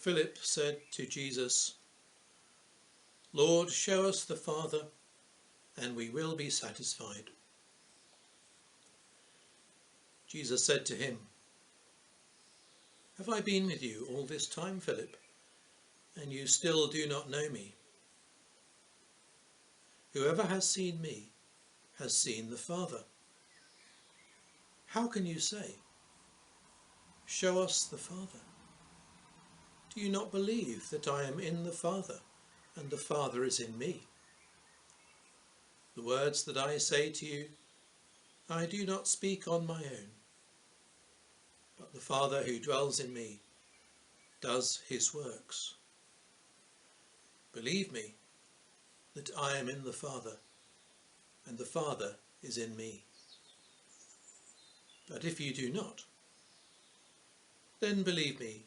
Philip said to Jesus, "Lord, show us the Father, and we will be satisfied." Jesus said to him, "Have I been with you all this time, Philip, and you still do not know me? Whoever has seen me has seen the Father. How can you say, 'Show us the Father'? Do you not believe that I am in the Father, and the Father is in me? The words that I say to you, I do not speak on my own, but the Father who dwells in me does his works. Believe me that I am in the Father, and the Father is in me. But if you do not, then believe me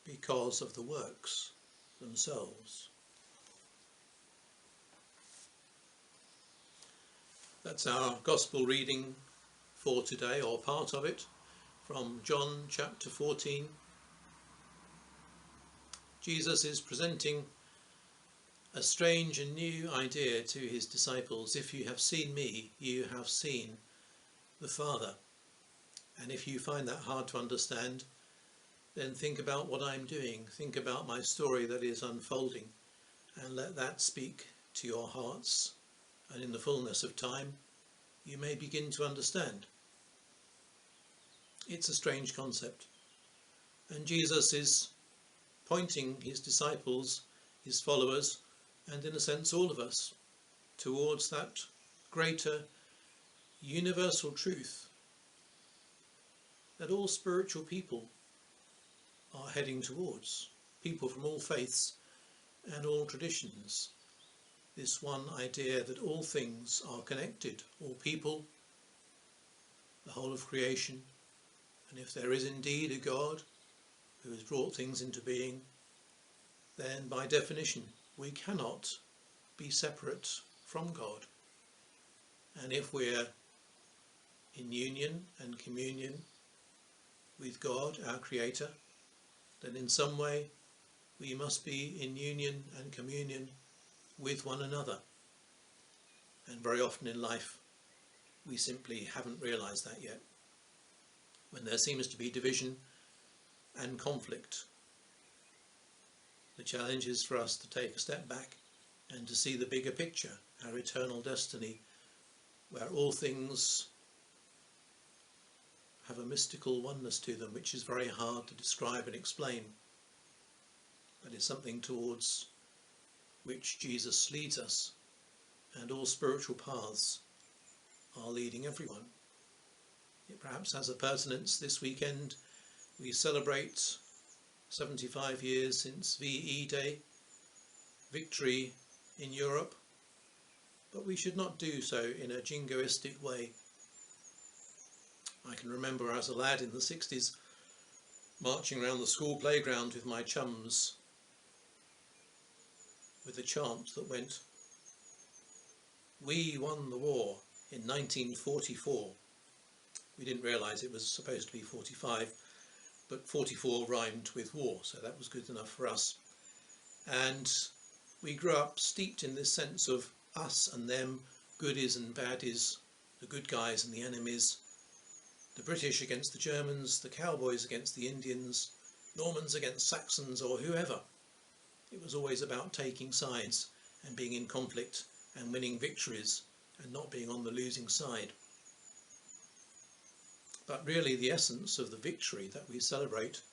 because of the works themselves." That's our Gospel reading for today, or part of it, from John chapter 14. Jesus is presenting a strange and new idea to his disciples. If you have seen me, you have seen the Father. And if you find that hard to understand, then think about what I'm doing. Think about my story that is unfolding, and let that speak to your hearts. And in the fullness of time, you may begin to understand. It's a strange concept. And Jesus is pointing his disciples, his followers, and in a sense all of us, towards that greater universal truth that all spiritual people are heading towards, people from all faiths and all traditions. This one idea that all things are connected, all people, the whole of creation, and if there is indeed a God who has brought things into being, then by definition we cannot be separate from God. And if we're in union and communion with God, our Creator, then in some way we must be in union and communion with one another. And very often in life we simply haven't realised that yet. When there seems to be division and conflict, the challenge is for us to take a step back and to see the bigger picture, our eternal destiny, where all things have a mystical oneness to them, which is very hard to describe and explain, but is something towards which Jesus leads us, and all spiritual paths are leading everyone. It perhaps has a pertinence this weekend. We celebrate 75 years since VE Day, victory in Europe, but we should not do so in a jingoistic way. I can remember as a lad in the 60s marching around the school playground with my chums with a chant that went, "We won the war in 1944. We didn't realise it was supposed to be 45, but 44 rhymed with war, so that was good enough for us. And we grew up steeped in this sense of us and them, goodies and baddies, the good guys and the enemies, the British against the Germans, the cowboys against the Indians, Normans against Saxons, or whoever. It was always about taking sides and being in conflict and winning victories and not being on the losing side. But really the essence of the victory that we celebrate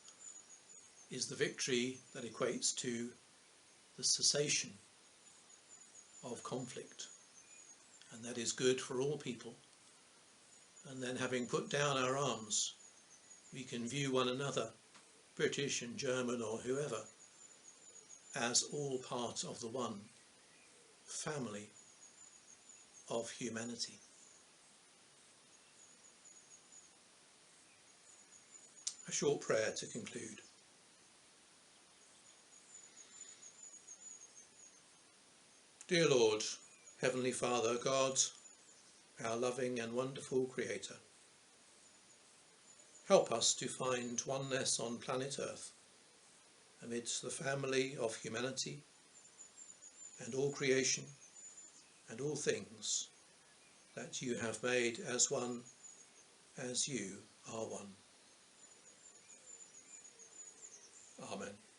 is the victory that equates to the cessation of conflict, and that is good for all people. And then, having put down our arms, we can view one another, British and German or whoever, as all part of the one family of humanity. A short prayer to conclude. Dear Lord, Heavenly Father, God, our loving and wonderful Creator, help us to find oneness on planet Earth, amidst the family of humanity and all creation and all things that you have made as one, as you are one. Amen.